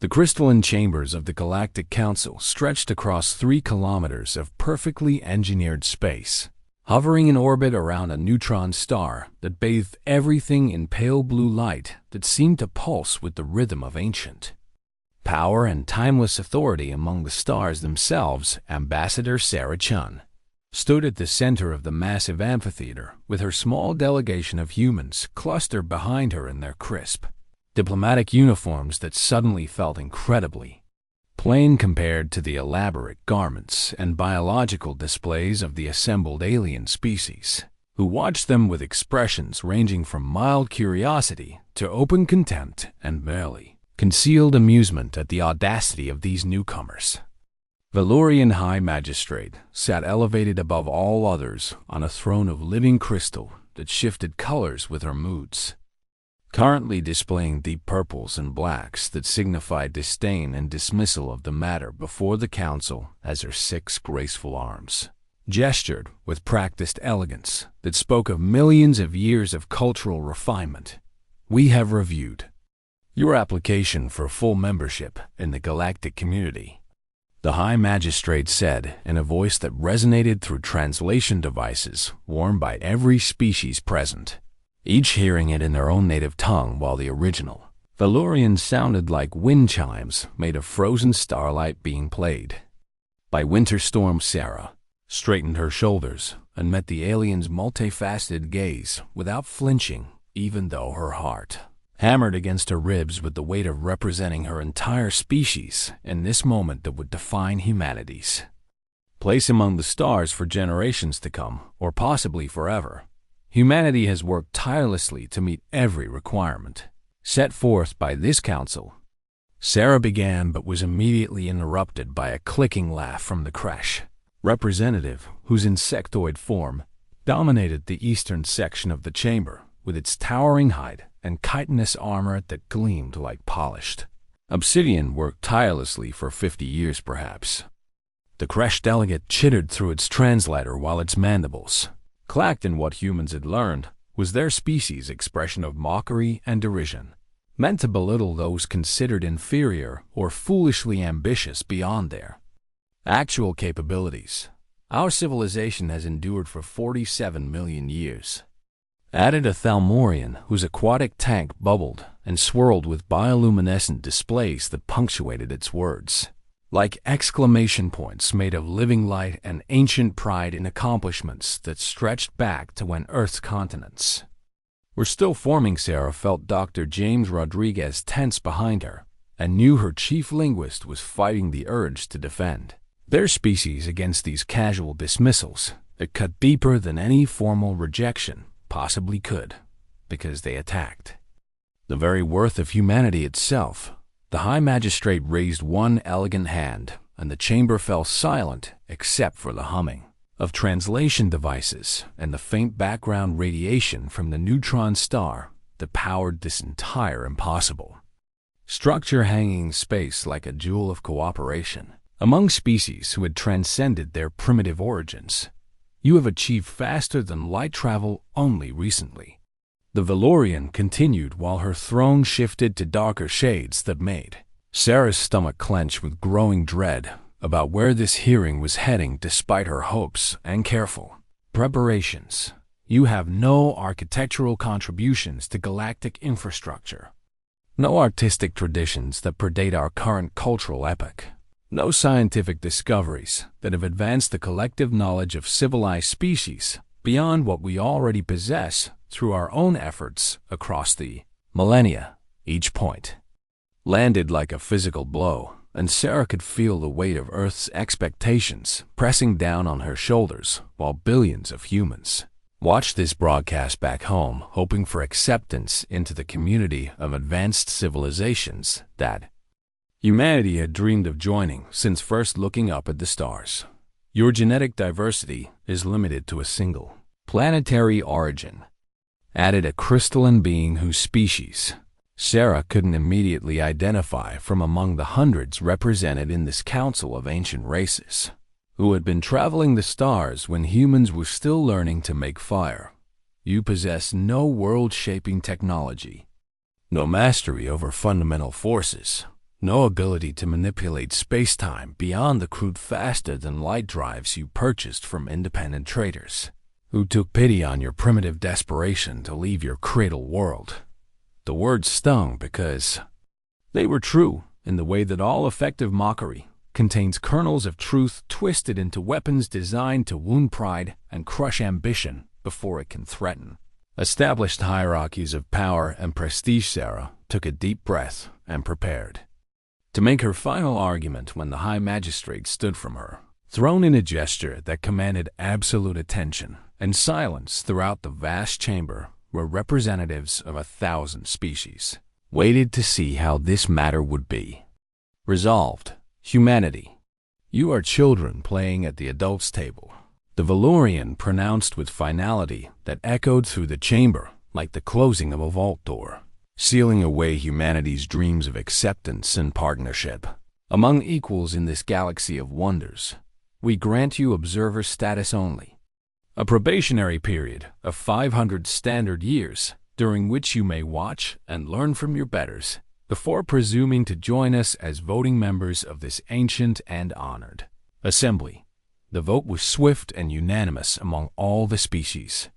The crystalline chambers of the Galactic Council stretched across 3 kilometers of perfectly engineered space, hovering in orbit around a neutron star that bathed everything in pale blue light that seemed to pulse with the rhythm of ancient power and timeless authority. Among the stars themselves, Ambassador Sarah Chun stood at the center of the massive amphitheater, with her small delegation of humans clustered behind her in their crisp, diplomatic uniforms that suddenly felt incredibly plain compared to the elaborate garments and biological displays of the assembled alien species, who watched them with expressions ranging from mild curiosity to open contempt and barely concealed amusement at the audacity of these newcomers. Valorian High Magistrate sat elevated above all others on a throne of living crystal that shifted colors with her moods, currently displaying deep purples and blacks that signified disdain and dismissal of the matter before the council, as her 6 graceful arms gestured with practiced elegance that spoke of millions of years of cultural refinement. "We have reviewed your application for full membership in the galactic community," the High Magistrate said in a voice that resonated through translation devices worn by every species present, each hearing it in their own native tongue, while the original Valorian sounded like wind chimes made of frozen starlight being played by winter storm. Sarah straightened her shoulders and met the alien's multifaceted gaze without flinching, even though her heart hammered against her ribs with the weight of representing her entire species in this moment that would define humanity's place among the stars for generations to come, or possibly forever. Humanity has worked tirelessly to meet every requirement set forth by this council. Sarah began, but was immediately interrupted by a clicking laugh from the creche representative, whose insectoid form dominated the eastern section of the chamber, with its towering height and chitinous armor that gleamed like polished obsidian, worked tirelessly for 50 years perhaps. The creche delegate chittered through its translator while its mandibles clacked in what humans had learned was their species' expression of mockery and derision, meant to belittle those considered inferior or foolishly ambitious beyond their actual capabilities. "Our civilization has endured for 47 million years," added a Thalmorian whose aquatic tank bubbled and swirled with bioluminescent displays that punctuated its words, like exclamation points made of living light and ancient pride in accomplishments that stretched back to when Earth's continents were still forming. Sarah felt Dr. James Rodriguez tense behind her and knew her chief linguist was fighting the urge to defend their species against these casual dismissals that cut deeper than any formal rejection possibly could, because they attacked the very worth of humanity itself. The High Magistrate raised one elegant hand, and the chamber fell silent except for the humming of translation devices and the faint background radiation from the neutron star that powered this entire impossible structure, hanging in space like a jewel of cooperation among species who had transcended their primitive origins. "You have achieved faster than light travel only recently," the Valorian continued while her throne shifted to darker shades that made Sarah's stomach clench with growing dread about where this hearing was heading. "Despite her hopes and careful preparations, you have no architectural contributions to galactic infrastructure, no artistic traditions that predate our current cultural epoch, no scientific discoveries that have advanced the collective knowledge of civilized species beyond what we already possess through our own efforts across the millennia." Each point landed like a physical blow, and Sarah could feel the weight of Earth's expectations pressing down on her shoulders, while billions of humans watched this broadcast back home, hoping for acceptance into the community of advanced civilizations that humanity had dreamed of joining since first looking up at the stars. "Your genetic diversity is limited to a single planetary origin," added a crystalline being whose species Sarah couldn't immediately identify from among the hundreds represented in this council of ancient races, who had been traveling the stars when humans were still learning to make fire. "You possess no world-shaping technology, no mastery over fundamental forces, No ability to manipulate space-time beyond the crude faster-than-light drives you purchased from independent traders, who took pity on your primitive desperation to leave your cradle world. The words stung because they were true in the way that all effective mockery contains kernels of truth twisted into weapons designed to wound pride and crush ambition before it can threaten. Established hierarchies of power and prestige, Sarah took a deep breath and prepared to make her final argument when the High Magistrate stood from her, thrown in a gesture that commanded absolute attention and silence throughout the vast chamber where representatives of 1,000 species waited to see how this matter would be resolved. Humanity, you are children playing at the adults' table. The Valorian pronounced with finality that echoed through the chamber like the closing of a vault door, sealing away humanity's dreams of acceptance and partnership. Among equals in this galaxy of wonders, we grant you observer status only, a probationary period of 500 standard years during which you may watch and learn from your betters before presuming to join us as voting members of this ancient and honored assembly. The vote was swift and unanimous among all the species,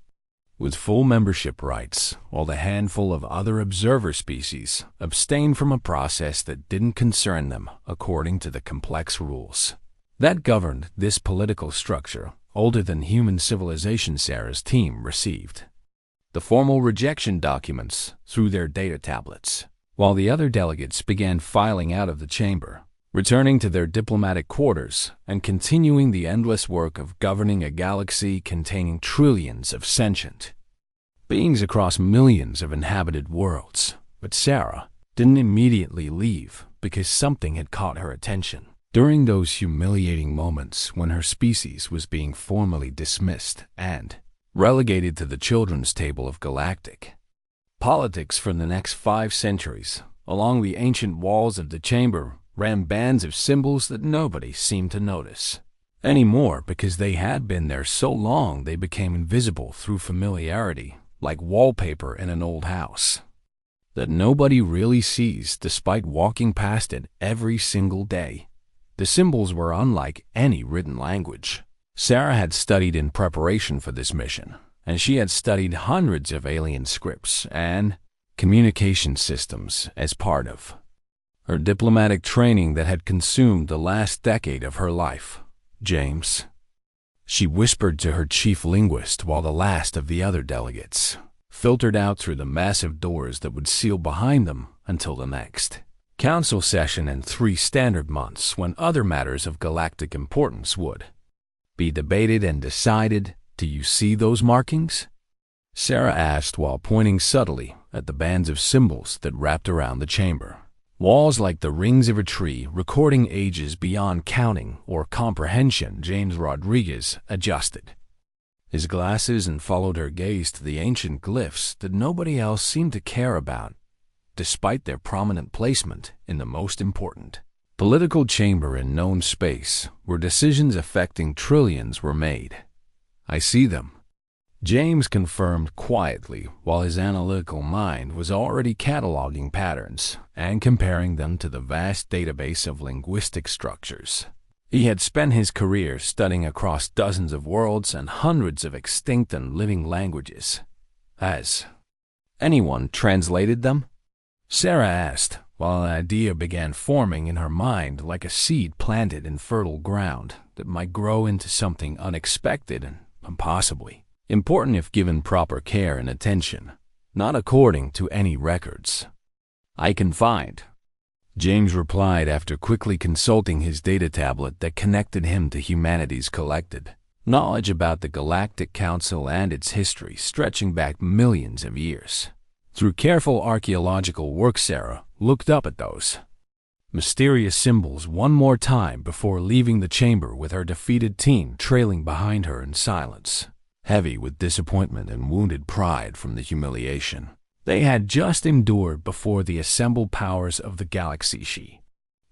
with full membership rights, while the handful of other observer species abstained from a process that didn't concern them according to the complex rules that governed this political structure older than human civilization. Sarah's team received the formal rejection documents through their data tablets, while the other delegates began filing out of the chamber, returning to their diplomatic quarters and continuing the endless work of governing a galaxy containing trillions of sentient beings across millions of inhabited worlds. But Sarah didn't immediately leave because something had caught her attention. During those humiliating moments when her species was being formally dismissed and relegated to the children's table of galactic politics for the next 5 centuries, along the ancient walls of the chamber ran bands of symbols that nobody seemed to notice anymore because they had been there so long they became invisible through familiarity, like wallpaper in an old house that nobody really sees despite walking past it every single day. The symbols were unlike any written language Sarah had studied in preparation for this mission, and she had studied hundreds of alien scripts and communication systems as part of her diplomatic training that had consumed the last decade of her life. James, she whispered to her chief linguist while the last of the other delegates filtered out through the massive doors that would seal behind them until the next council session in 3 standard months, when other matters of galactic importance would be debated and decided. Do you see those markings? Sarah asked while pointing subtly at the bands of symbols that wrapped around the chamber. Walls like the rings of a tree, recording ages beyond counting or comprehension. James Rodriguez adjusted his glasses and followed her gaze to the ancient glyphs that nobody else seemed to care about, despite their prominent placement in the most important political chamber in known space, where decisions affecting trillions were made. I see them, James confirmed quietly while his analytical mind was already cataloging patterns and comparing them to the vast database of linguistic structures. He had spent his career studying across dozens of worlds and hundreds of extinct and living languages. Has anyone translated them? Sarah asked, while an idea began forming in her mind like a seed planted in fertile ground that might grow into something unexpected and possibly important if given proper care and attention, not according to any records I can find, James replied after quickly consulting his data tablet that connected him to humanity's collected knowledge about the Galactic Council and its history stretching back millions of years. Through careful archaeological work, Sarah looked up at those mysterious symbols one more time before leaving the chamber with her defeated team trailing behind her in silence, heavy with disappointment and wounded pride from the humiliation they had just endured before the assembled powers of the galaxy. She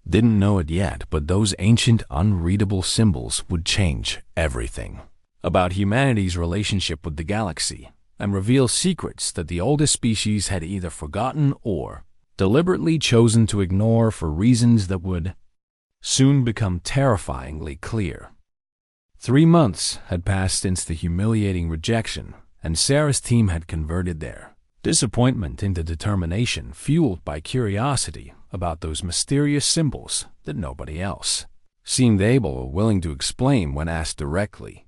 didn't know it yet, but those ancient, unreadable symbols would change everything about humanity's relationship with the galaxy and reveal secrets that the oldest species had either forgotten or deliberately chosen to ignore for reasons that would soon become terrifyingly clear. 3 months had passed since the humiliating rejection, and Sarah's team had converted their disappointment into determination, fueled by curiosity about those mysterious symbols that nobody else seemed able or willing to explain when asked directly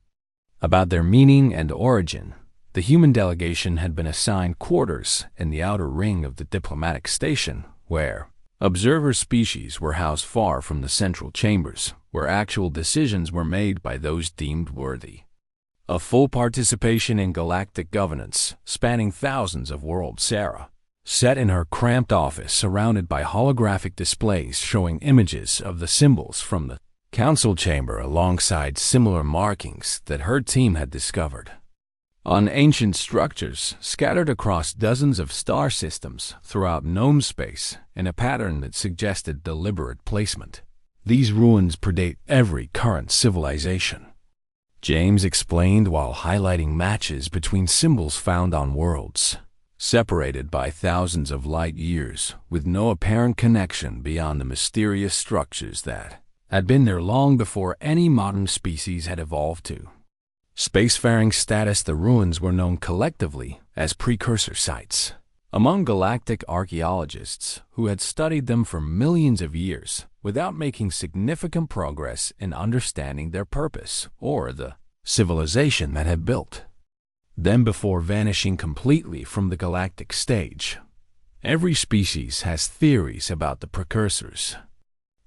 about their meaning and origin. The human delegation had been assigned quarters in the outer ring of the diplomatic station, where observer species were housed far from the central chambers, where actual decisions were made by those deemed worthy of full participation in galactic governance, spanning thousands of worlds. Sarah sat in her cramped office, surrounded by holographic displays showing images of the symbols from the council chamber alongside similar markings that her team had discovered on ancient structures scattered across dozens of star systems throughout gnome space in a pattern that suggested deliberate placement. These ruins predate every current civilization, James explained while highlighting matches between symbols found on worlds separated by thousands of light years, with no apparent connection beyond the mysterious structures that had been there long before any modern species had evolved to spacefaring status. The ruins were known collectively as precursor sites among galactic archaeologists who had studied them for millions of years without making significant progress in understanding their purpose or the civilization that had built them before vanishing completely from the galactic stage. Every species has theories about the precursors,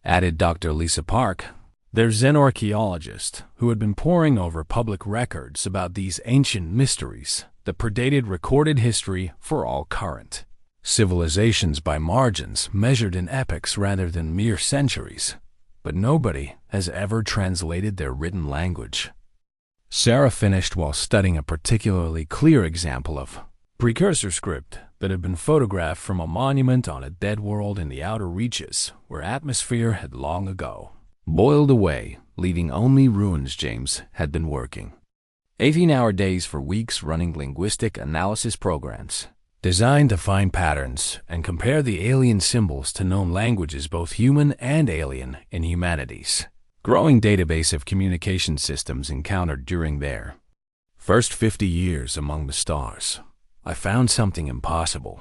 added Dr. Lisa Park, their xenarchaeologist who had been poring over public records about these ancient mysteries that predated recorded history for all current civilizations by margins measured in epochs rather than mere centuries, but nobody has ever translated their written language. Sarah finished while studying a particularly clear example of precursor script that had been photographed from a monument on a dead world in the outer reaches where atmosphere had long ago boiled away, leaving only ruins. James had been working 18-hour days for weeks running linguistic analysis programs designed to find patterns and compare the alien symbols to known languages, both human and alien, in humanity's growing database of communication systems encountered during their first 50 years among the stars. I found something impossible,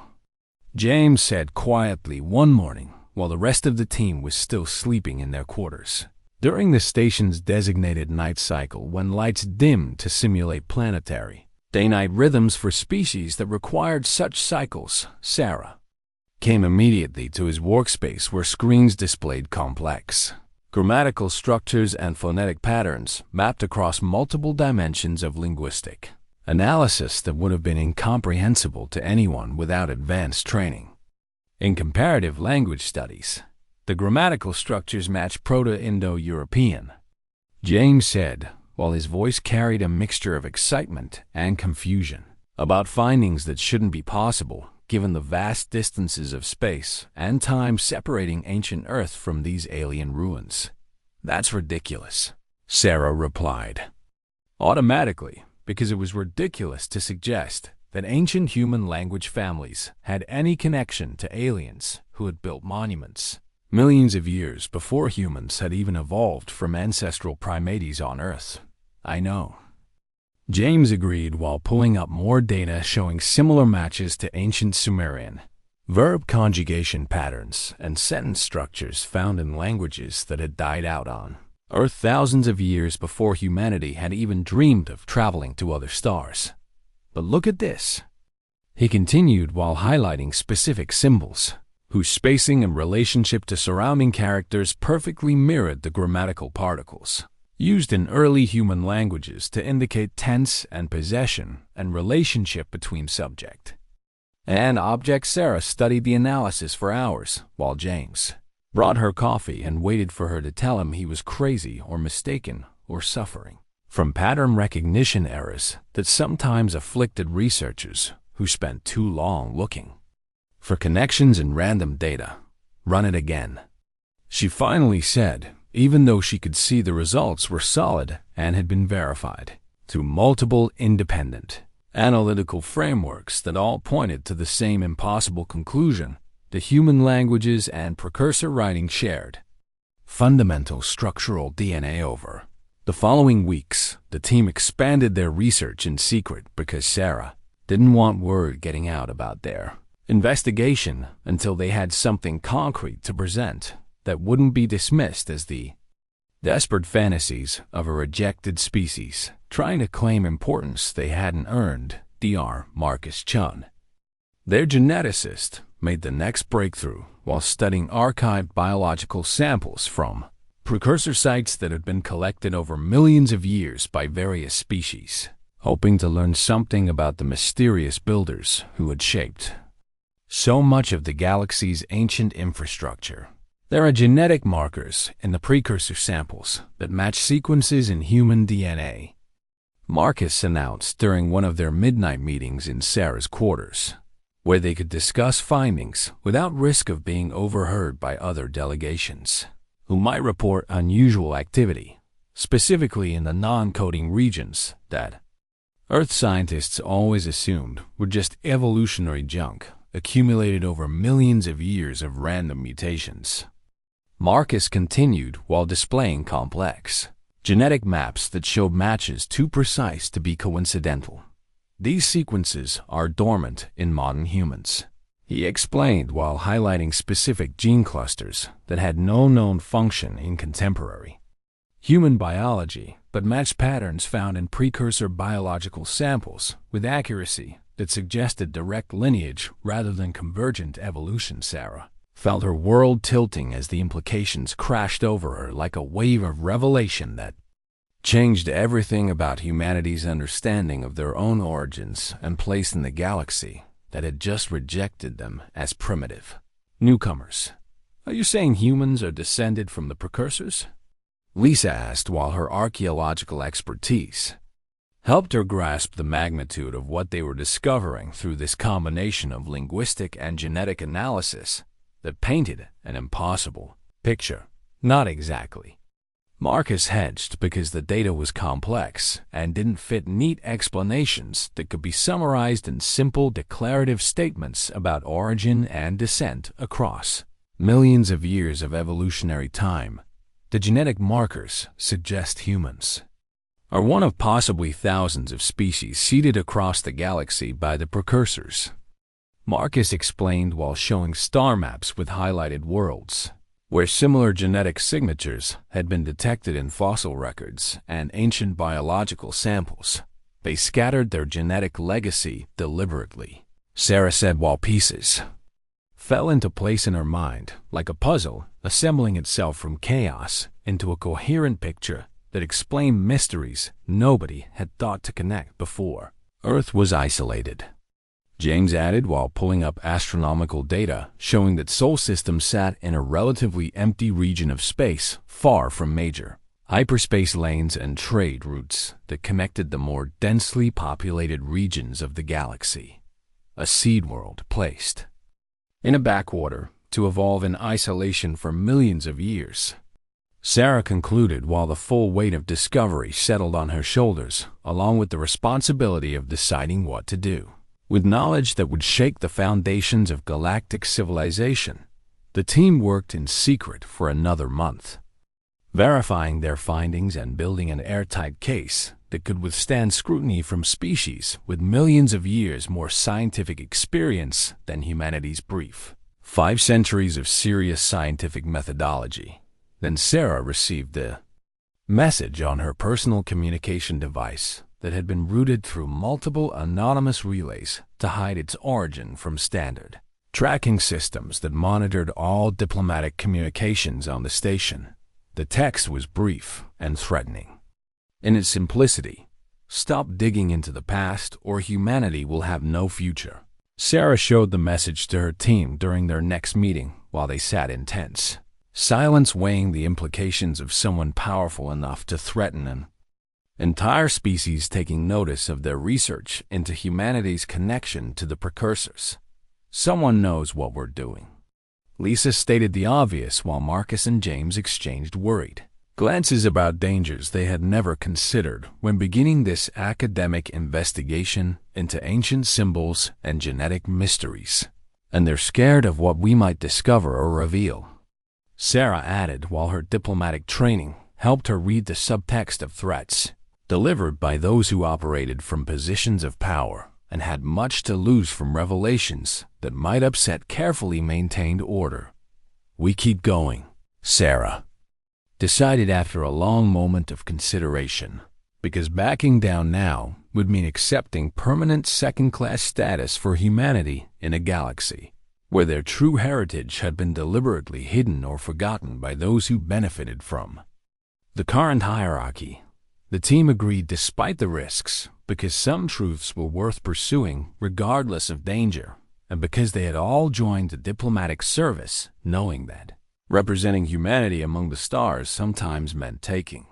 James said quietly one morning while the rest of the team was still sleeping in their quarters. During the station's designated night cycle, when lights dimmed to simulate planetary day-night rhythms for species that required such cycles, Sarah came immediately to his workspace where screens displayed complex grammatical structures and phonetic patterns mapped across multiple dimensions of linguistic analysis that would have been incomprehensible to anyone without advanced training in comparative language studies. The grammatical structures match Proto-Indo-European, James said, while his voice carried a mixture of excitement and confusion about findings that shouldn't be possible given the vast distances of space and time separating ancient Earth from these alien ruins. That's ridiculous, Sarah replied, automatically, because it was ridiculous to suggest that ancient human language families had any connection to aliens who had built monuments millions of years before humans had even evolved from ancestral primates on Earth. I know, James agreed while pulling up more data showing similar matches to ancient Sumerian verb conjugation patterns and sentence structures found in languages that had died out on Earth thousands of years before humanity had even dreamed of traveling to other stars. But look at this, he continued while highlighting specific symbols whose spacing and relationship to surrounding characters perfectly mirrored the grammatical particles used in early human languages to indicate tense and possession and relationship between subject and object. Sarah studied the analysis for hours while James brought her coffee and waited for her to tell him he was crazy or mistaken or suffering from pattern recognition errors that sometimes afflicted researchers who spent too long looking for connections in random data. Run it again, she finally said, even though she could see the results were solid and had been verified through multiple independent analytical frameworks that all pointed to the same impossible conclusion. the human languages and precursor writing shared fundamental structural DNA over. The following weeks, the team expanded their research in secret because Sarah didn't want word getting out about their investigation until they had something concrete to present that wouldn't be dismissed as the desperate fantasies of a rejected species trying to claim importance they hadn't earned. Dr. Marcus Chun, their geneticist, made the next breakthrough while studying archived biological samples from precursor sites that had been collected over millions of years by various species, hoping to learn something about the mysterious builders who had shaped so much of the galaxy's ancient infrastructure. There are genetic markers in the precursor samples that match sequences in human DNA, Marcus announced during one of their midnight meetings in Sarah's quarters, where they could discuss findings without risk of being overheard by other delegations, who might report unusual activity, specifically in the non-coding regions that Earth scientists always assumed were just evolutionary junk accumulated over millions of years of random mutations. Marcus continued while displaying complex genetic maps that showed matches too precise to be coincidental. These sequences are dormant in modern humans, he explained while highlighting specific gene clusters that had no known function in contemporary human biology, but matched patterns found in precursor biological samples with accuracy that suggested direct lineage rather than convergent evolution. Sarah felt her world tilting as the implications crashed over her like a wave of revelation that changed everything about humanity's understanding of their own origins and place in the galaxy that had just rejected them as primitive newcomers. Are you saying humans are descended from the precursors? Lisa asked while her archaeological expertise helped her grasp the magnitude of what they were discovering through this combination of linguistic and genetic analysis that painted an impossible picture. Not exactly. Marcus hedged because the data was complex and didn't fit neat explanations that could be summarized in simple declarative statements about origin and descent across millions of years of evolutionary time. The genetic markers suggest humans are one of possibly thousands of species seeded across the galaxy by the precursors, Marcus explained while showing star maps with highlighted worlds, where similar genetic signatures had been detected in fossil records and ancient biological samples. They scattered their genetic legacy deliberately, Sarah said while pieces fell into place in her mind, like a puzzle assembling itself from chaos into a coherent picture that explained mysteries nobody had thought to connect before. Earth was isolated, James added while pulling up astronomical data showing that Sol systems sat in a relatively empty region of space far from major hyperspace lanes and trade routes that connected the more densely populated regions of the galaxy. A seed world placed in a backwater to evolve in isolation for millions of years, Sarah concluded while the full weight of discovery settled on her shoulders, along with the responsibility of deciding what to do. With knowledge that would shake the foundations of galactic civilization, the team worked in secret for another month, verifying their findings and building an airtight case that could withstand scrutiny from species with millions of years more scientific experience than humanity's brief 5 centuries of serious scientific methodology. Then Sarah received the message on her personal communication device that had been routed through multiple anonymous relays to hide its origin from standard tracking systems that monitored all diplomatic communications on the station. The text was brief and threatening. In its simplicity, stop digging into the past or humanity will have no future. Sarah showed the message to her team during their next meeting while they sat in tense silence, weighing the implications of someone powerful enough to threaten an entire species taking notice of their research into humanity's connection to the precursors. Someone knows what we're doing. Lisa stated the obvious while Marcus and James exchanged worried glances about dangers they had never considered when beginning this academic investigation into ancient symbols and genetic mysteries. and they're scared of what we might discover or reveal," Sarah added, while her diplomatic training helped her read the subtext of threats delivered by those who operated from positions of power and had much to lose from revelations that might upset carefully maintained order. "We keep going," Sarah decided after a long moment of consideration, because backing down now would mean accepting permanent second-class status for humanity in a galaxy where their true heritage had been deliberately hidden or forgotten by those who benefited from the current hierarchy. The team agreed despite the risks, because some truths were worth pursuing regardless of danger, and because they had all joined the diplomatic service knowing that representing humanity among the stars sometimes meant taking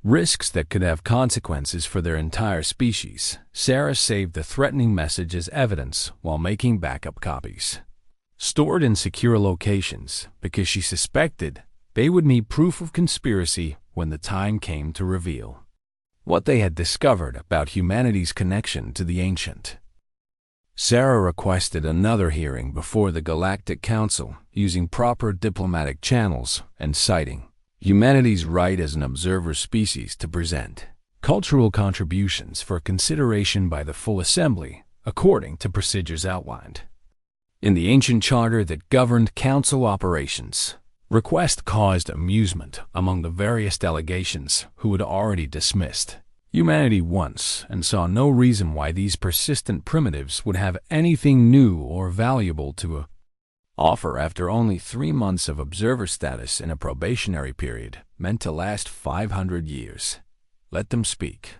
risks that could have consequences for their entire species. Sarah saved the threatening message as evidence while making backup copies, stored in secure locations, because she suspected they would need proof of conspiracy when the time came to reveal what they had discovered about humanity's connection to the ancient. Sarah requested another hearing before the Galactic Council using proper diplomatic channels and citing humanity's right as an observer species to present cultural contributions for consideration by the full assembly according to procedures outlined in the ancient charter that governed council operations. Request caused amusement among the various delegations who had already dismissed humanity once and saw no reason why these persistent primitives would have anything new or valuable to offer after only 3 months of observer status in a probationary period meant to last 500 years. Let them speak.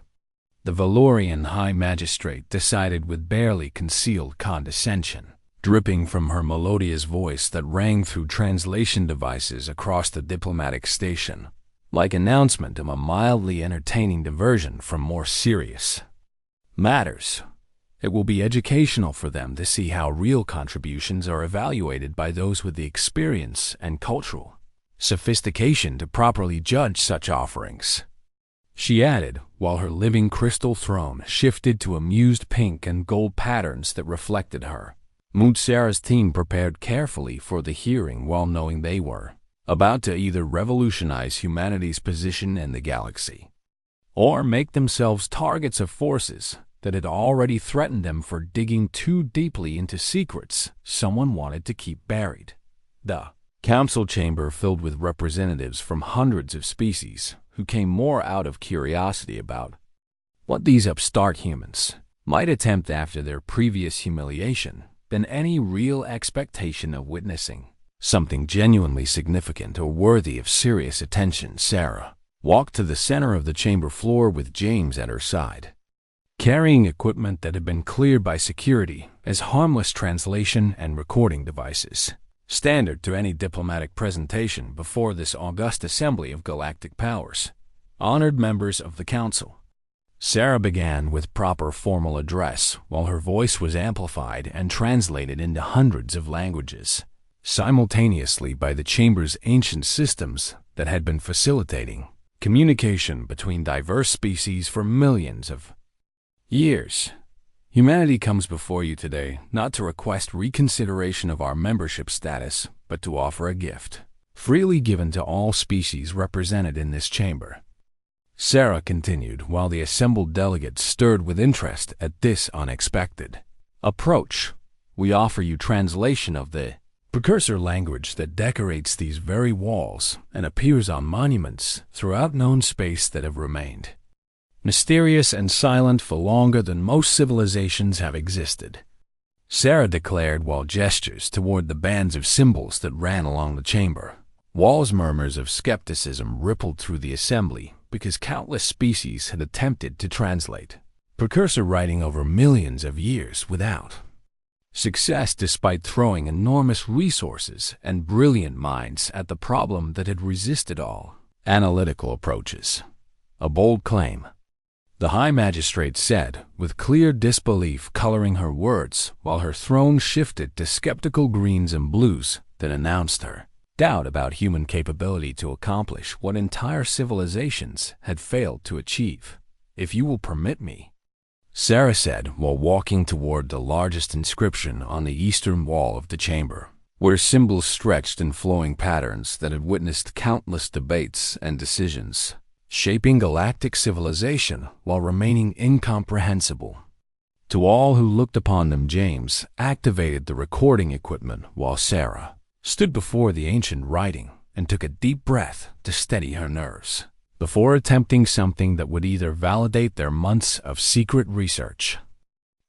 The Valorian High Magistrate decided with barely concealed condescension, dripping from her melodious voice that rang through translation devices across the diplomatic station, like announcement of a mildly entertaining diversion from more serious matters. It will be educational for them to see how real contributions are evaluated by those with the experience and cultural sophistication to properly judge such offerings, she added, while her living crystal throne shifted to amused pink and gold patterns that reflected her mood. Sarah's team prepared carefully for the hearing while knowing they were about to either revolutionize humanity's position in the galaxy or make themselves targets of forces that had already threatened them for digging too deeply into secrets someone wanted to keep buried. The council chamber filled with representatives from hundreds of species who came more out of curiosity about what these upstart humans might attempt after their previous humiliation than any real expectation of witnessing something genuinely significant or worthy of serious attention. Sarah walked to the center of the chamber floor with James at her side, carrying equipment that had been cleared by security as harmless translation and recording devices, standard to any diplomatic presentation before this august assembly of galactic powers. Honored members of the council. Sarah began with proper formal address, while her voice was amplified and translated into hundreds of languages simultaneously by the chamber's ancient systems that had been facilitating communication between diverse species for millions of years. Humanity comes before you today not to request reconsideration of our membership status, but to offer a gift, freely given to all species represented in this chamber, Sarah continued, while the assembled delegates stirred with interest at this unexpected approach. We offer you translation of the precursor language that decorates these very walls and appears on monuments throughout known space that have remained mysterious and silent for longer than most civilizations have existed, Sarah declared, while gestures toward the bands of symbols that ran along the chamber. Walls. Murmurs of skepticism rippled through the assembly because countless species had attempted to translate precursor writing over millions of years without success, despite throwing enormous resources and brilliant minds at the problem that had resisted all analytical approaches. A bold claim, the High Magistrate said, with clear disbelief coloring her words, while her throne shifted to skeptical greens and blues that announced her doubt about human capability to accomplish what entire civilizations had failed to achieve. If you will permit me, Sarah said while walking toward the largest inscription on the eastern wall of the chamber, where symbols stretched in flowing patterns that had witnessed countless debates and decisions, shaping galactic civilization while remaining incomprehensible. To all who looked upon them, James activated the recording equipment while Sarah stood before the ancient writing and took a deep breath to steady her nerves before attempting something that would either validate their months of secret research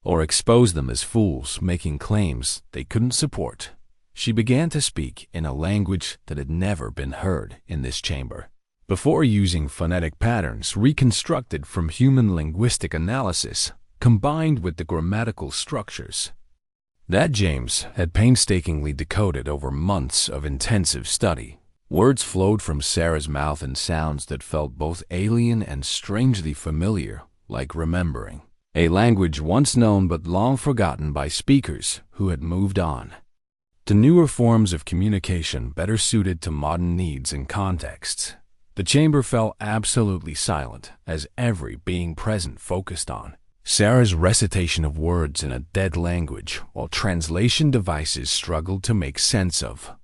or expose them as fools making claims they couldn't support. She began to speak in a language that had never been heard in this chamber before, using phonetic patterns reconstructed from human linguistic analysis combined with the grammatical structures that James had painstakingly decoded over months of intensive study. Words flowed from Sarah's mouth in sounds that felt both alien and strangely familiar, like remembering a language once known but long forgotten by speakers who had moved on to newer forms of communication better suited to modern needs and contexts. The chamber fell absolutely silent as every being present focused on Sarah's recitation of words in a dead language, while translation devices struggled to make sense of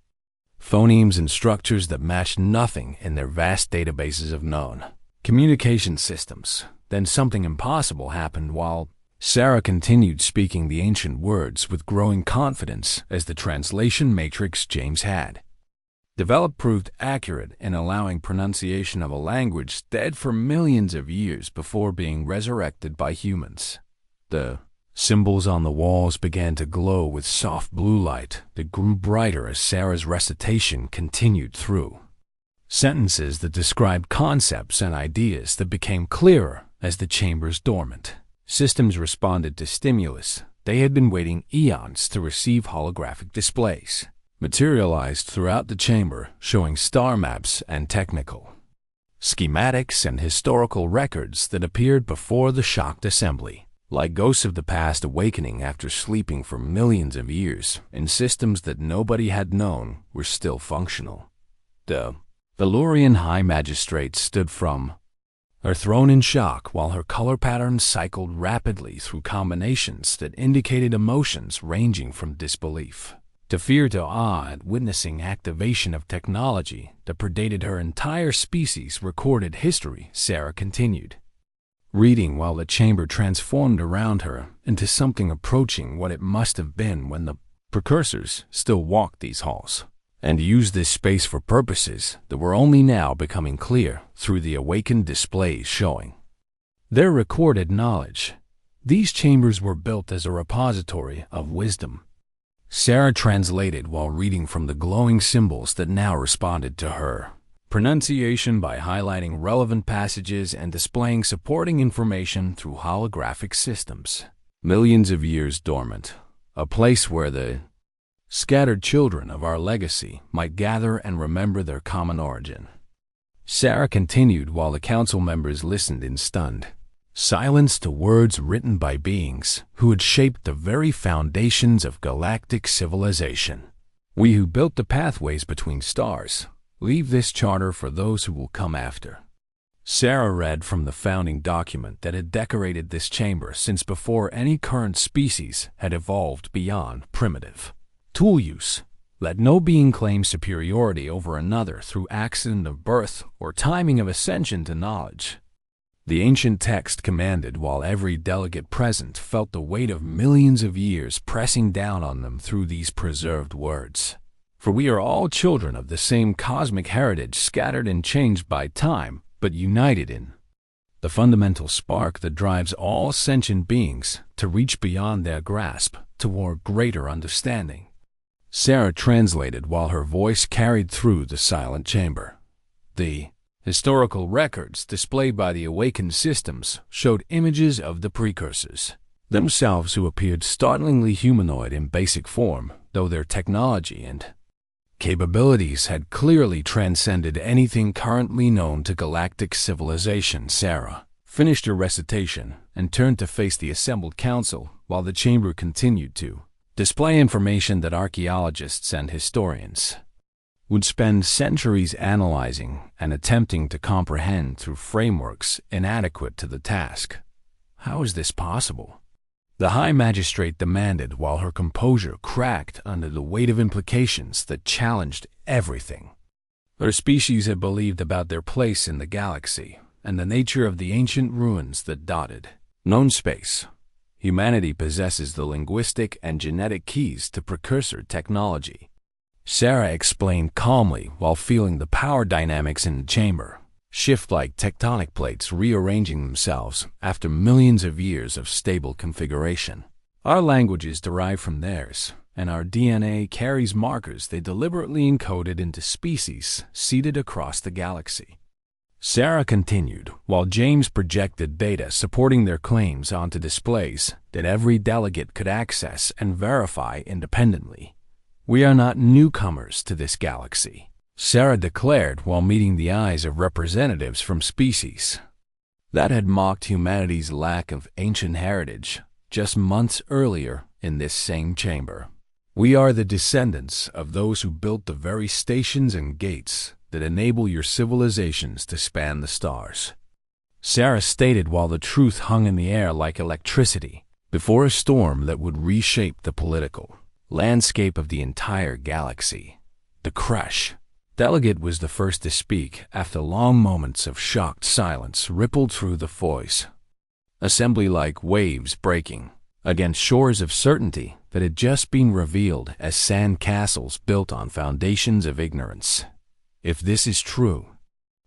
phonemes and structures that matched nothing in their vast databases of known communication systems. Then something impossible happened while Sarah continued speaking the ancient words with growing confidence as the translation matrix James had developed proved accurate in allowing pronunciation of a language dead for millions of years before being resurrected by humans. The symbols on the walls began to glow with soft blue light that grew brighter as Sarah's recitation continued through. Sentences that described concepts and ideas that became clearer as the chamber's dormant systems responded to stimulus. They had been waiting eons to receive. Holographic displays materialized throughout the chamber, showing star maps and technical schematics and historical records that appeared before the shocked assembly, like ghosts of the past awakening after sleeping for millions of years in systems that nobody had known were still functional. The Valorian High Magistrate stood from her throne in shock while her color patterns cycled rapidly through combinations that indicated emotions ranging from disbelief to fear to awe at witnessing activation of technology that predated her entire species' recorded history. Sarah continued reading while the chamber transformed around her into something approaching what it must have been when the precursors still walked these halls and used this space for purposes that were only now becoming clear through the awakened displays showing their recorded knowledge. These chambers were built as a repository of wisdom. Sarah translated while reading from the glowing symbols that now responded to her pronunciation by highlighting relevant passages and displaying supporting information through holographic systems. Millions of years dormant, a place where the scattered children of our legacy might gather and remember their common origin. Sarah continued while the council members listened in stunned silence to words written by beings who had shaped the very foundations of galactic civilization. We who built the pathways between stars leave this charter for those who will come after. Sarah read from the founding document that had decorated this chamber since before any current species had evolved beyond primitive tool use. Let no being claim superiority over another through accident of birth or timing of ascension to knowledge. The ancient text commanded while every delegate present felt the weight of millions of years pressing down on them through these preserved words. For we are all children of the same cosmic heritage, scattered and changed by time, but united in the fundamental spark that drives all sentient beings to reach beyond their grasp toward greater understanding. Sarah translated while her voice carried through the silent chamber. The historical records displayed by the awakened systems showed images of the precursors themselves, who appeared startlingly humanoid in basic form, though their technology and capabilities had clearly transcended anything currently known to galactic civilization. Sarah finished her recitation and turned to face the assembled council while the chamber continued to display information that archaeologists and historians would spend centuries analyzing and attempting to comprehend through frameworks inadequate to the task. How is this possible? The High Magistrate demanded, while her composure cracked under the weight of implications that challenged everything. Her species had believed about their place in the galaxy and the nature of the ancient ruins that dotted known space. Humanity possesses the linguistic and genetic keys to precursor technology. Sarah explained calmly while feeling the power dynamics in the chamber shift like tectonic plates rearranging themselves after millions of years of stable configuration. Our language is derived from theirs, and our DNA carries markers they deliberately encoded into species seeded across the galaxy. Sarah continued, while James projected data supporting their claims onto displays that every delegate could access and verify independently. We are not newcomers to this galaxy, Sarah declared while meeting the eyes of representatives from species that had mocked humanity's lack of ancient heritage just months earlier in this same chamber. We are the descendants of those who built the very stations and gates that enable your civilizations to span the stars, Sarah stated while the truth hung in the air like electricity before a storm that would reshape the political landscape of the entire galaxy. The crush. Delegate was the first to speak after long moments of shocked silence rippled through the voice. Assembly like waves breaking against shores of certainty that had just been revealed as sand castles built on foundations of ignorance. If this is true,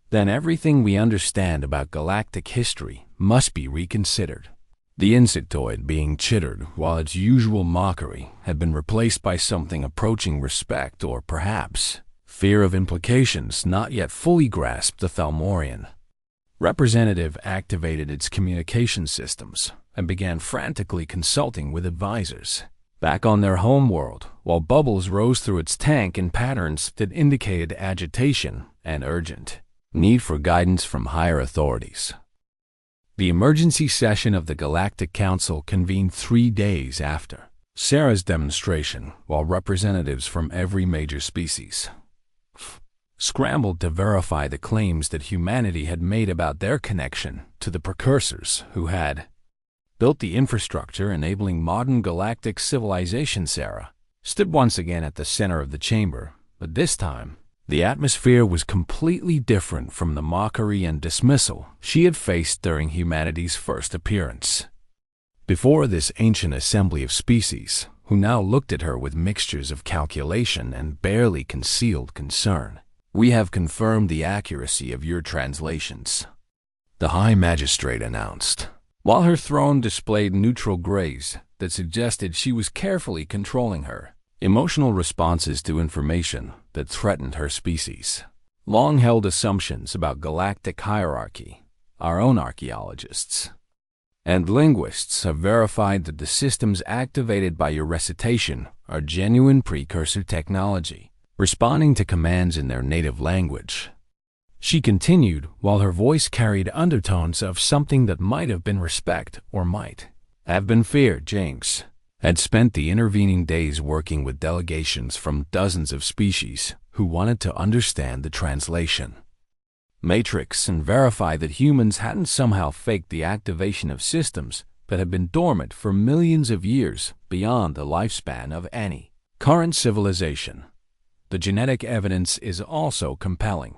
then everything we understand about galactic history must be reconsidered. The insectoid being chittered while its usual mockery had been replaced by something approaching respect or perhaps fear of implications not yet fully grasped the Thalmorian. Representative activated its communication systems and began frantically consulting with advisors back on their home world, while bubbles rose through its tank in patterns that indicated agitation and urgent need for guidance from higher authorities. The emergency session of the Galactic Council convened 3 days after Sarah's demonstration, while representatives from every major species scrambled to verify the claims that humanity had made about their connection to the precursors who had built the infrastructure enabling modern galactic civilization. Sarah stood once again at the center of the chamber, but this time the atmosphere was completely different from the mockery and dismissal she had faced during humanity's first appearance. Before this ancient assembly of species, who now looked at her with mixtures of calculation and barely concealed concern, "We have confirmed the accuracy of your translations," the High Magistrate announced, while her throne displayed neutral grays that suggested she was carefully controlling her emotional responses to information that threatened her species. Long-held assumptions about galactic hierarchy, our own archaeologists and linguists have verified that the systems activated by your recitation are genuine precursor technology, responding to commands in their native language. She continued while her voice carried undertones of something that might have been respect or might have been fear. James had spent the intervening days working with delegations from dozens of species who wanted to understand the translation matrix and verify that humans hadn't somehow faked the activation of systems that had been dormant for millions of years beyond the lifespan of any current civilization. The genetic evidence is also compelling,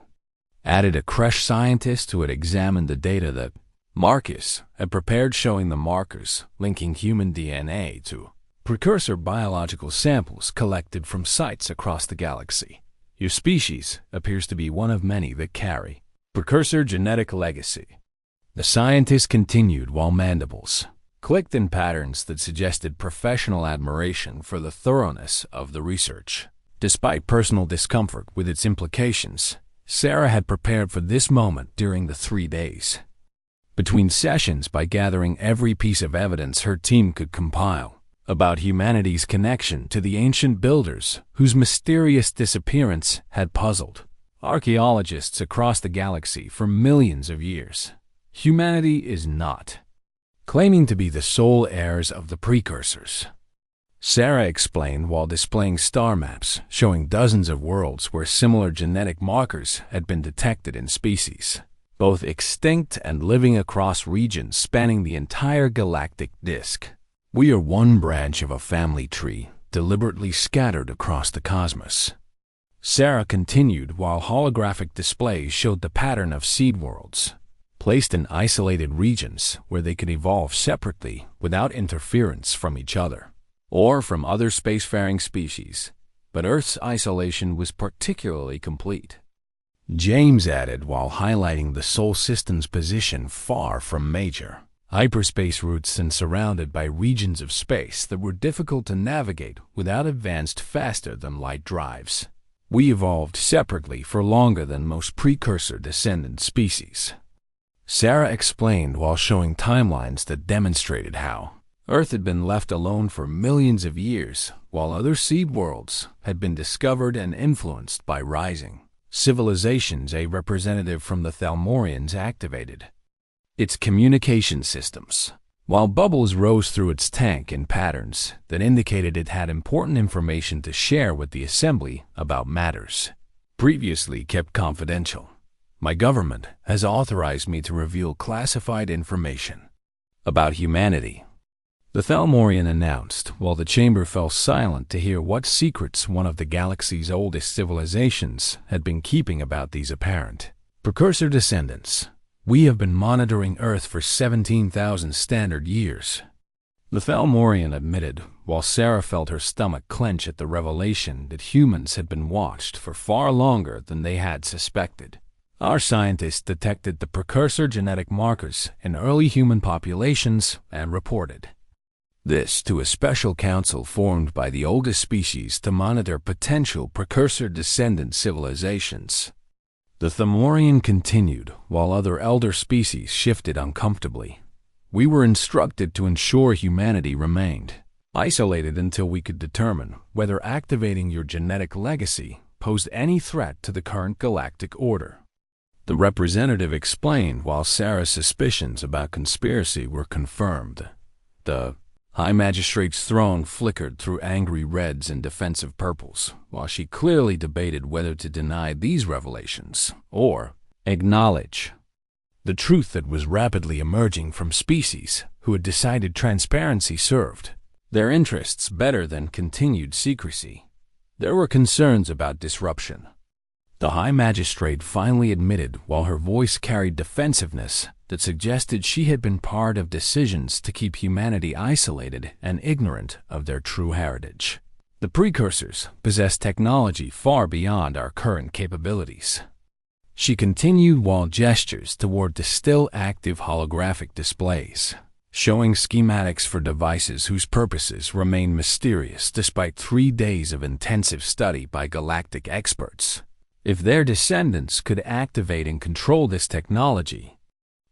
added a Kresh scientist who had examined the data that Marcus had prepared, showing the markers linking human DNA to precursor biological samples collected from sites across the galaxy. Your species appears to be one of many that carry precursor genetic legacy. The scientist continued while mandibles clicked in patterns that suggested professional admiration for the thoroughness of the research. Despite personal discomfort with its implications, Sarah had prepared for this moment during the 3 days between sessions by gathering every piece of evidence her team could compile about humanity's connection to the ancient builders whose mysterious disappearance had puzzled archaeologists across the galaxy for millions of years. Humanity is not claiming to be the sole heirs of the precursors, Sarah explained while displaying star maps showing dozens of worlds where similar genetic markers had been detected in species both extinct and living across regions spanning the entire galactic disk. We are one branch of a family tree, deliberately scattered across the cosmos. Sarah continued while holographic displays showed the pattern of seed worlds, placed in isolated regions where they could evolve separately without interference from each other or from other spacefaring species. But Earth's isolation was particularly complete. James added while highlighting the Sol system's position far from major hyperspace routes and surrounded by regions of space that were difficult to navigate without advanced faster-than-light drives. We evolved separately for longer than most precursor descendant species. Sarah explained while showing timelines that demonstrated how Earth had been left alone for millions of years, while other seed worlds had been discovered and influenced by rising civilizations. A representative from the Thalmorians activated its communication systems, while bubbles rose through its tank in patterns that indicated it had important information to share with the assembly about matters previously kept confidential. My government has authorized me to reveal classified information about humanity, the Thalmorian announced, while the chamber fell silent to hear what secrets one of the galaxy's oldest civilizations had been keeping about these apparent precursor descendants. We have been monitoring Earth for 17,000 standard years, the Thalmorian admitted, while Sarah felt her stomach clench at the revelation that humans had been watched for far longer than they had suspected. Our scientists detected the precursor genetic markers in early human populations and reported this to a special council formed by the oldest species to monitor potential precursor descendant civilizations. The Thalmorian continued, while other elder species shifted uncomfortably. We were instructed to ensure humanity remained isolated until we could determine whether activating your genetic legacy posed any threat to the current galactic order. The representative explained while Sarah's suspicions about conspiracy were confirmed. The High Magistrate's throne flickered through angry reds and defensive purples, while she clearly debated whether to deny these revelations or acknowledge the truth that was rapidly emerging from species who had decided transparency served their interests better than continued secrecy. There were concerns about disruption. The High Magistrate finally admitted, while her voice carried defensiveness that suggested she had been part of decisions to keep humanity isolated and ignorant of their true heritage. The precursors possessed technology far beyond our current capabilities. She continued while gestures toward the still active holographic displays, showing schematics for devices whose purposes remain mysterious despite 3 days of intensive study by galactic experts. If their descendants could activate and control this technology,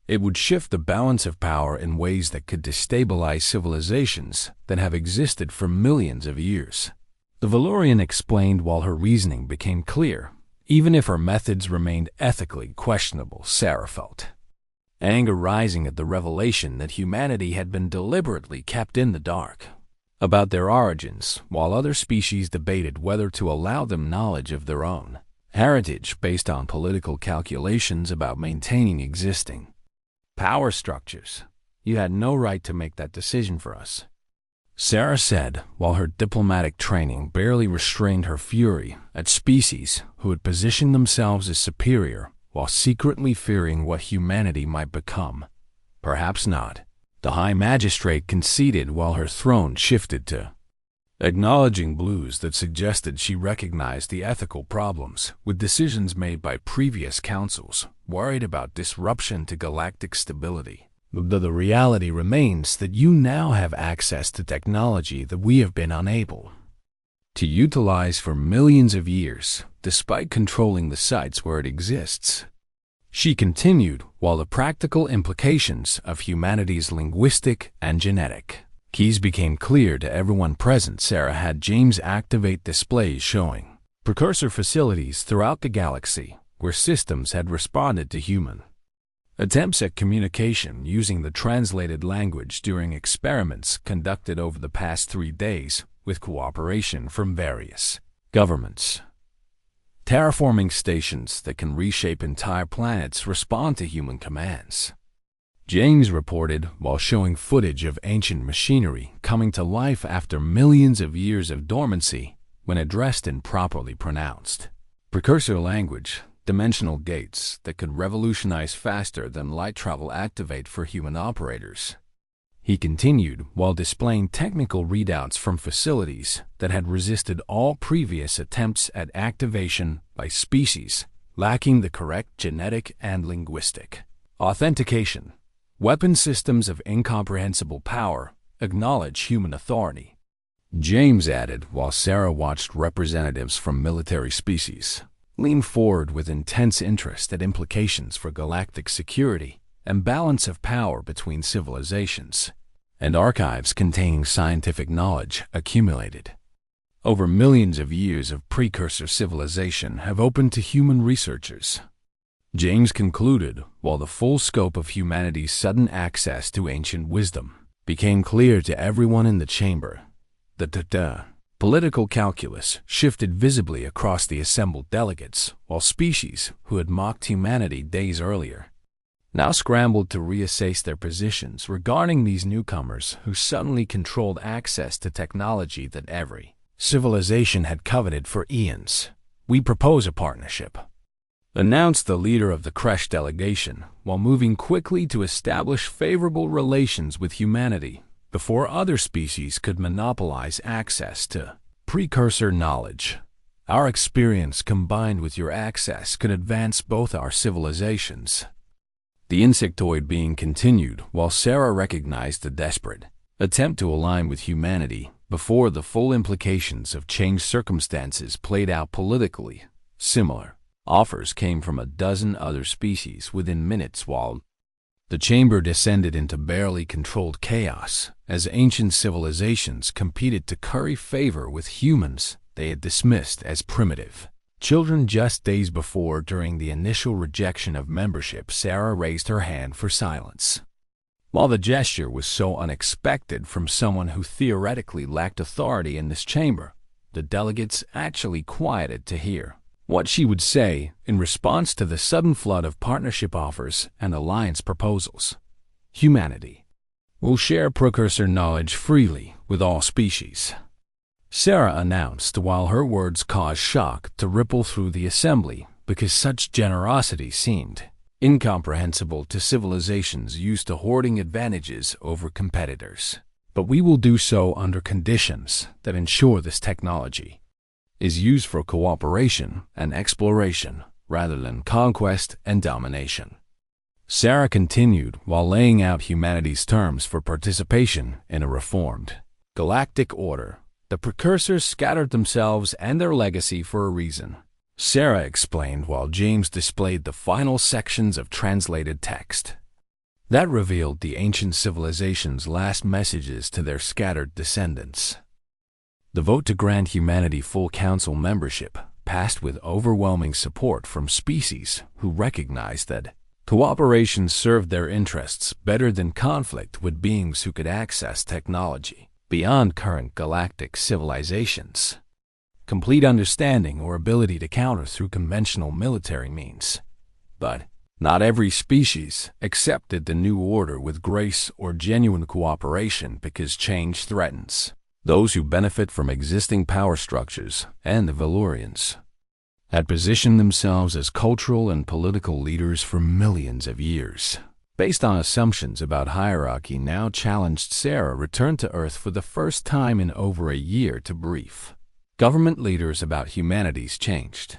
it would shift the balance of power in ways that could destabilize civilizations that have existed for millions of years. The Valorian explained while her reasoning became clear, even if her methods remained ethically questionable. Sarah felt anger rising at the revelation that humanity had been deliberately kept in the dark about their origins, while other species debated whether to allow them knowledge of their own heritage based on political calculations about maintaining existing power structures. You had no right to make that decision for us, Sarah said, while her diplomatic training barely restrained her fury at species who had positioned themselves as superior while secretly fearing what humanity might become. Perhaps not. The High Magistrate conceded while her throne shifted to acknowledging blues that suggested she recognized the ethical problems with decisions made by previous councils worried about disruption to galactic stability. The reality remains that you now have access to technology that we have been unable to utilize for millions of years, despite controlling the sites where it exists. She continued, while the practical implications of humanity's linguistic and genetic keys became clear to everyone present. Sarah had James activate displays showing precursor facilities throughout the galaxy where systems had responded to human attempts at communication using the translated language during experiments conducted over the past 3 days with cooperation from various governments. Terraforming stations that can reshape entire planets respond to human commands. James reported while showing footage of ancient machinery coming to life after millions of years of dormancy when addressed and properly pronounced. Precursor language, dimensional gates that could revolutionize faster than light travel activate for human operators. He continued while displaying technical readouts from facilities that had resisted all previous attempts at activation by species lacking the correct genetic and linguistic authentication. Weapon systems of incomprehensible power acknowledge human authority. James added while Sarah watched representatives from military species lean forward with intense interest at implications for galactic security and balance of power between civilizations, and archives containing scientific knowledge accumulated over millions of years of precursor civilization have opened to human researchers. James concluded while the full scope of humanity's sudden access to ancient wisdom became clear to everyone in the chamber. The political calculus shifted visibly across the assembled delegates, while species who had mocked humanity days earlier now scrambled to reassess their positions regarding these newcomers who suddenly controlled access to technology that every civilization had coveted for eons. "We propose a partnership," announced the leader of the Kresh delegation, while moving quickly to establish favorable relations with humanity before other species could monopolize access to precursor knowledge. "Our experience combined with your access could advance both our civilizations." The insectoid being continued while Sarah recognized the desperate attempt to align with humanity before the full implications of changed circumstances played out politically. Similar offers came from a dozen other species within minutes while the chamber descended into barely controlled chaos as ancient civilizations competed to curry favor with humans they had dismissed as primitive children just days before. During the initial rejection of membership, Sarah raised her hand for silence. While the gesture was so unexpected from someone who theoretically lacked authority in this chamber, the delegates actually quieted to hear what she would say in response to the sudden flood of partnership offers and alliance proposals. "Humanity will share precursor knowledge freely with all species," Sarah announced while her words caused shock to ripple through the assembly because such generosity seemed incomprehensible to civilizations used to hoarding advantages over competitors. "But we will do so under conditions that ensure this technology is used for cooperation and exploration rather than conquest and domination," Sarah continued while laying out humanity's terms for participation in a reformed galactic order. "The precursors scattered themselves and their legacy for a reason," Sarah explained while James displayed the final sections of translated text that revealed the ancient civilization's last messages to their scattered descendants. The vote to grant humanity full council membership passed with overwhelming support from species who recognized that cooperation served their interests better than conflict with beings who could access technology beyond current galactic civilizations, complete understanding or ability to counter through conventional military means. But not every species accepted the new order with grace or genuine cooperation because change threatens those who benefit from existing power structures, and the Valurians had positioned themselves as cultural and political leaders for millions of years. Based on assumptions about hierarchy now challenged, Sarah returned to Earth for the first time in over a year to brief government leaders about humanity's changed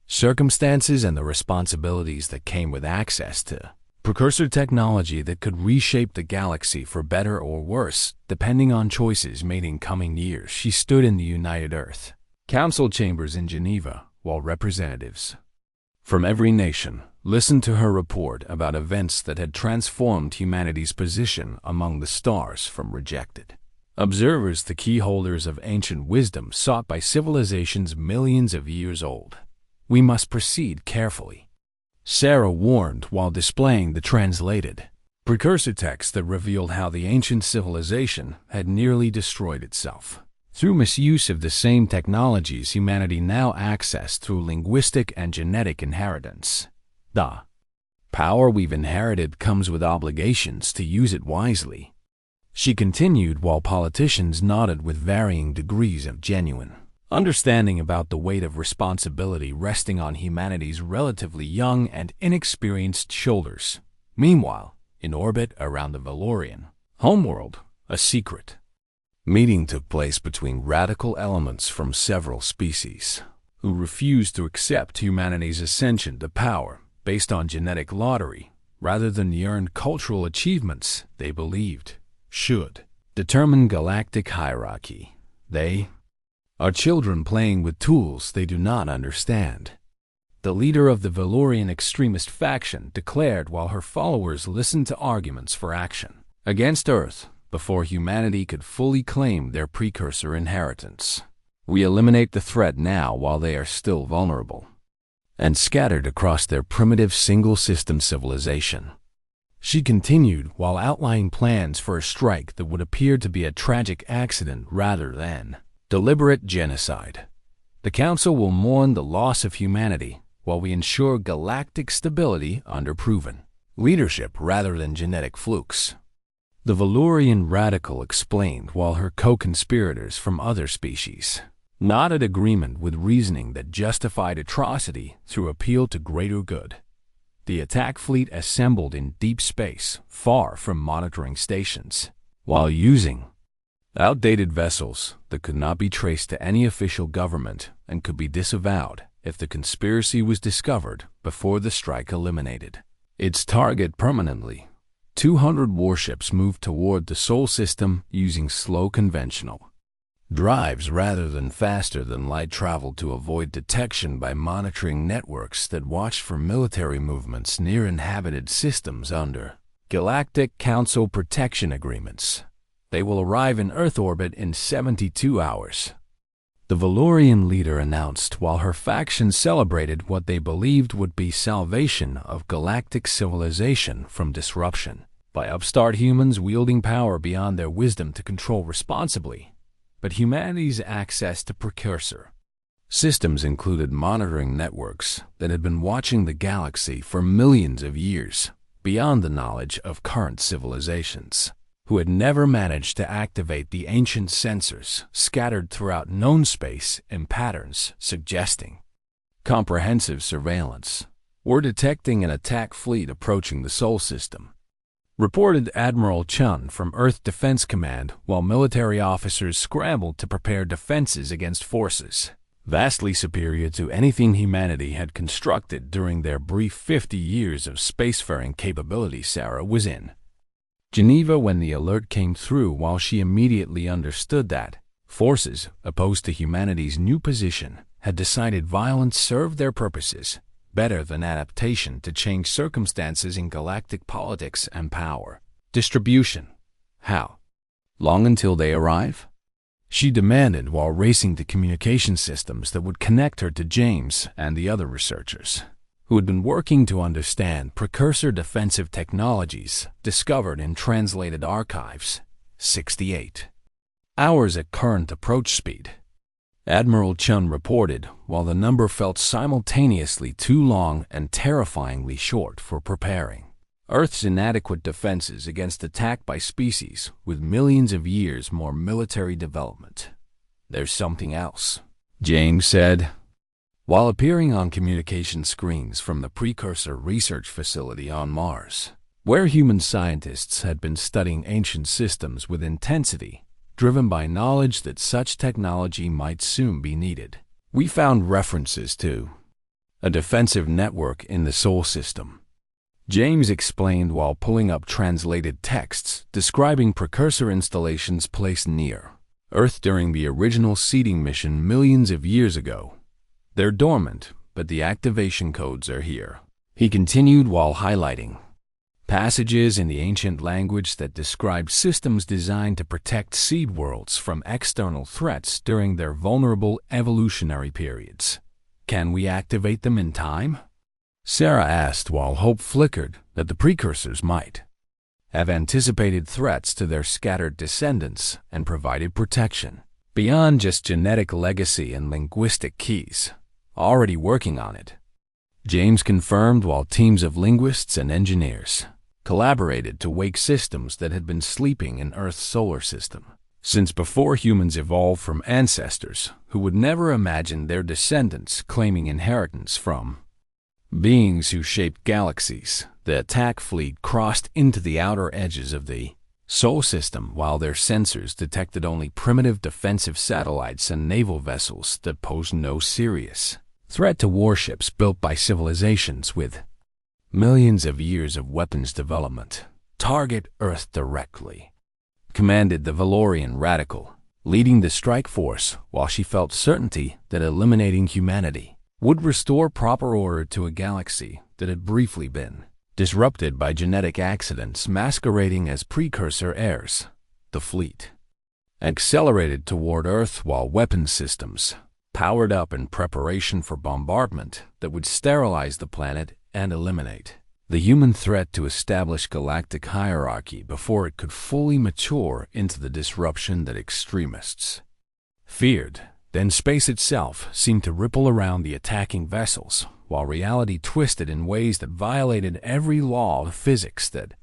circumstances and the responsibilities that came with access to precursor technology that could reshape the galaxy for better or worse, depending on choices made in coming years. She stood in the United Earth Council chambers in Geneva, while representatives from every nation listened to her report about events that had transformed humanity's position among the stars from rejected observers, the key holders of ancient wisdom sought by civilizations millions of years old. "We must proceed carefully," Sarah warned while displaying the translated precursor text that revealed how the ancient civilization had nearly destroyed itself through misuse of the same technologies humanity now access through linguistic and genetic inheritance. The power we've inherited comes with obligations to use it wisely. She continued while politicians nodded with varying degrees of genuine understanding about the weight of responsibility resting on humanity's relatively young and inexperienced shoulders. Meanwhile, in orbit around the Valorian homeworld, a secret meeting took place between radical elements from several species who refused to accept humanity's ascension to power based on genetic lottery rather than the earned cultural achievements they believed should determine galactic hierarchy. They are children playing with tools they do not understand. The leader of the Valorian extremist faction declared while her followers listened to arguments for action against Earth before humanity could fully claim their precursor inheritance. We eliminate the threat now while they are still vulnerable and scattered across their primitive single-system civilization. She continued while outlining plans for a strike that would appear to be a tragic accident rather than deliberate genocide. The Council will mourn the loss of humanity while we ensure galactic stability under proven leadership rather than genetic flukes. The Valorian radical explained while her co-conspirators from other species nodded agreement with reasoning that justified atrocity through appeal to greater good. The attack fleet assembled in deep space, far from monitoring stations, while using outdated vessels that could not be traced to any official government and could be disavowed if the conspiracy was discovered before the strike eliminated its target permanently. 200 warships moved toward the Sol system using slow conventional drives rather than faster than light travel to avoid detection by monitoring networks that watched for military movements near inhabited systems under Galactic Council protection agreements. They will arrive in Earth orbit in 72 hours. The Valorian leader announced while her faction celebrated what they believed would be salvation of galactic civilization from disruption by upstart humans wielding power beyond their wisdom to control responsibly. But humanity's access to precursor systems included monitoring networks that had been watching the galaxy for millions of years, beyond the knowledge of current civilizations, who had never managed to activate the ancient sensors scattered throughout known space in patterns suggesting comprehensive surveillance. We're detecting an attack fleet approaching the Sol system, reported Admiral Chun from Earth Defense Command while military officers scrambled to prepare defenses against forces vastly superior to anything humanity had constructed during their brief 50 years of spacefaring capability. Sarah was in Geneva when the alert came through while she immediately understood that forces opposed to humanity's new position had decided violence served their purposes better than adaptation to change circumstances in galactic politics and power distribution. How long until they arrive? She demanded while racing to communication systems that would connect her to James and the other researchers who had been working to understand precursor defensive technologies discovered in translated archives. 68 hours at current approach speed, Admiral Chun reported, while the number felt simultaneously too long and terrifyingly short for preparing Earth's inadequate defenses against attack by species with millions of years more military development. There's something else, James said, while appearing on communication screens from the precursor research facility on Mars, where human scientists had been studying ancient systems with intensity, driven by knowledge that such technology might soon be needed. We found references to a defensive network in the Sol system, James explained while pulling up translated texts describing precursor installations placed near Earth during the original seeding mission millions of years ago. They're dormant, but the activation codes are here. He continued while highlighting passages in the ancient language that describe systems designed to protect seed worlds from external threats during their vulnerable evolutionary periods. Can we activate them in time? Sarah asked while hope flickered that the precursors might have anticipated threats to their scattered descendants and provided protection. beyond just genetic legacy and linguistic keys, already working on it. James confirmed while teams of linguists and engineers collaborated to wake systems that had been sleeping in Earth's solar system since before humans evolved from ancestors who would never imagine their descendants claiming inheritance from beings who shaped galaxies. The attack fleet crossed into the outer edges of the Sol system while their sensors detected only primitive defensive satellites and naval vessels that posed no serious threat to warships built by civilizations with millions of years of weapons development. Target Earth directly, commanded the Valorian radical, leading the strike force while she felt certainty that eliminating humanity would restore proper order to a galaxy that had briefly been disrupted by genetic accidents masquerading as precursor heirs. The fleet accelerated toward Earth while weapons systems powered up in preparation for bombardment that would sterilize the planet and eliminate the human threat to establish galactic hierarchy before it could fully mature into the disruption that extremists feared. Then space itself seemed to ripple around the attacking vessels, while reality twisted in ways that violated every law of physics that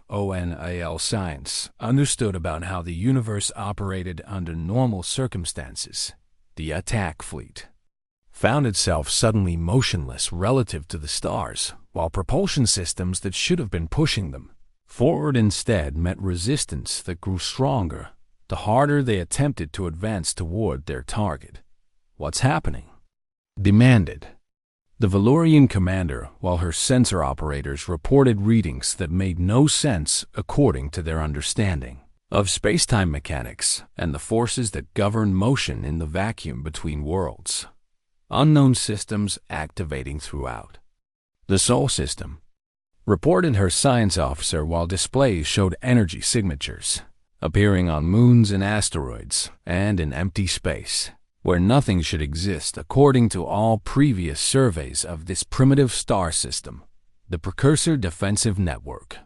conventional science understood about how the universe operated under normal circumstances. The attack fleet found itself suddenly motionless relative to the stars, while propulsion systems that should have been pushing them forward instead met resistance that grew stronger the harder they attempted to advance toward their target. "What's happening?" demanded the Valorian commander, while her sensor operators reported readings that made no sense according to their understanding of space-time mechanics and the forces that govern motion in the vacuum between worlds. Unknown systems activating throughout the Sol system, reported her science officer, while displays showed energy signatures appearing on moons and asteroids and in empty space, where nothing should exist according to all previous surveys of this primitive star system. The precursor defensive network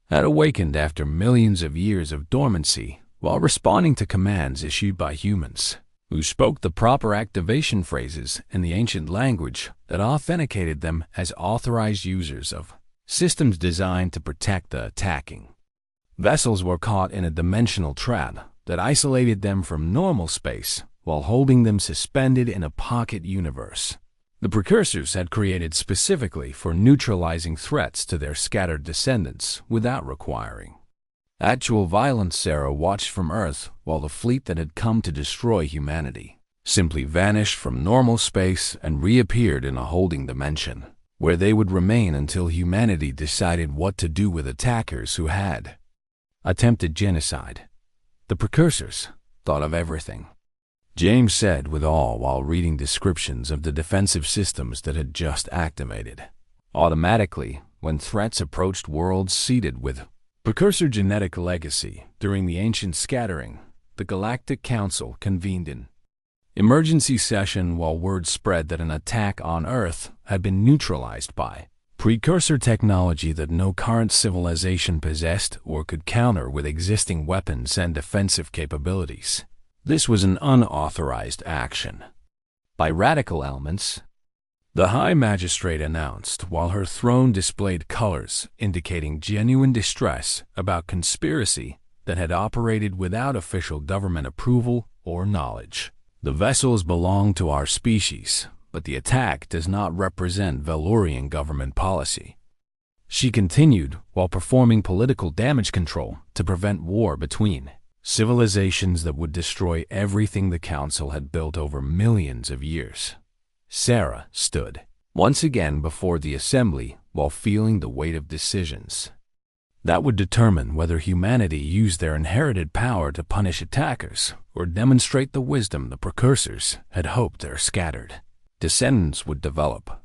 had awakened after millions of years of dormancy while responding to commands issued by humans who spoke the proper activation phrases in the ancient language that authenticated them as authorized users of systems designed to protect the attacking vessels. Were caught in a dimensional trap that isolated them from normal space while holding them suspended in a pocket universe the precursors had created specifically for neutralizing threats to their scattered descendants without requiring actual violence. Sarah watched from Earth while the fleet that had come to destroy humanity simply vanished from normal space and reappeared in a holding dimension, where they would remain until humanity decided what to do with attackers who had attempted genocide. The precursors thought of everything, James said with awe while reading descriptions of the defensive systems that had just activated automatically when threats approached worlds seeded with precursor genetic legacy. During the ancient scattering, the Galactic Council convened an emergency session while word spread that an attack on Earth had been neutralized by precursor technology that no current civilization possessed or could counter with existing weapons and defensive capabilities. This was an unauthorized action by radical elements, the High Magistrate announced, while her throne displayed colors indicating genuine distress about conspiracy that had operated without official government approval or knowledge. The vessels belong to our species, but the attack does not represent Valorian government policy. She continued while performing political damage control to prevent war between civilizations that would destroy everything the Council had built over millions of years. Sarah stood once again before the assembly while feeling the weight of decisions that would determine whether humanity used their inherited power to punish attackers or demonstrate the wisdom the precursors had hoped their scattered descendants would develop.